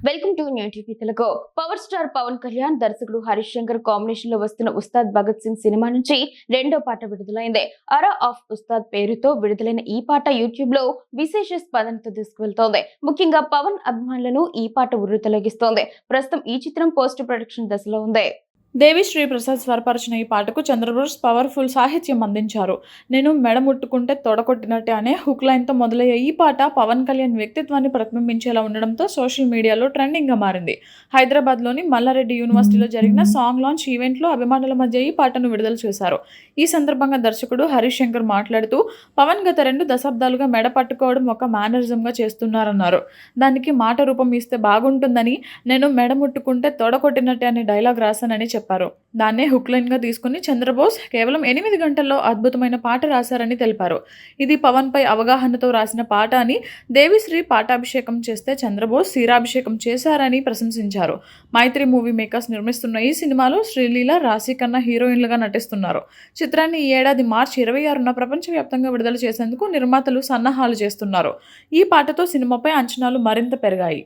Welcome to new TV Telugu. Power star Pawan Kalyan దర్శకుడు Harish Shankar combination లో వస్తున్న ఉస్తాద్ భగత్ సింగ్ సినిమా నుంచి రెండో పాట విడుదలైంది. అరా ఆఫ్ ఉస్తాద్ పేరుతో విడుదలైన ఈ పాట యూట్యూబ్ లో విశేష స్పందనతో తీసుకువెళ్తోంది. ముఖ్యంగా పవన్ అభిమానులను ఈ పాట ఉర్రూతలొగిస్తోంది. ప్రస్తుతం ఈ చిత్రం పోస్ట్ ప్రొడక్షన్ దశలో ఉంది. దేవిశ్రీ ప్రసాద్ స్వరపరిచిన ఈ పాటకు చంద్రబోస్ పవర్ఫుల్ సాహిత్యం అందించారు. నేను మెడ ముట్టుకుంటే తొడకొట్టినట్టే అనే హుక్ లైన్తో మొదలయ్యే ఈ పాట పవన్ కళ్యాణ్ వ్యక్తిత్వాన్ని ప్రతిబింబించేలా ఉండడంతో సోషల్ మీడియాలో ట్రెండింగ్గా మారింది. హైదరాబాద్లోని మల్లారెడ్డి యూనివర్సిటీలో జరిగిన సాంగ్ లాంచ్ ఈవెంట్లో అభిమానుల మధ్య ఈ పాటను విడుదల చేశారు. ఈ సందర్భంగా దర్శకుడు హరీష్ శంకర్ మాట్లాడుతూ పవన్ గత 2 దశాబ్దాలుగా మెడ పట్టుకోవడం ఒక మేనరిజంగా చేస్తున్నారన్నారు. దానికి మాట రూపం ఇస్తే బాగుంటుందని, నేను మెడ ముట్టుకుంటే తొడకొట్టినట్టే అనే డైలాగ్ రాశానని చెప్పారు. దాన్నే హుక్ లైన్ గా తీసుకుని చంద్రబోస్ కేవలం 8 గంటల్లో అద్భుతమైన పాట రాశారని తెలిపారు. ఇది పవన్ పై అవగాహనతో రాసిన పాట అని, దేవిశ్రీ పాటాభిషేకం చేస్తే చంద్రబోస్ శీరాభిషేకం చేశారని ప్రశంసించారు. మైత్రి మూవీ మేకర్స్ నిర్మిస్తున్న ఈ సినిమాలో శ్రీలీల, రాశి ఖన్నా హీరోయిన్లుగా నటిస్తున్నారు. చిత్రాన్ని ఈ ఏడాది మార్చి 26న ప్రపంచవ్యాప్తంగా విడుదల చేసేందుకు నిర్మాతలు సన్నాహాలు చేస్తున్నారు. ఈ పాటతో సినిమాపై అంచనాలు మరింత పెరిగాయి.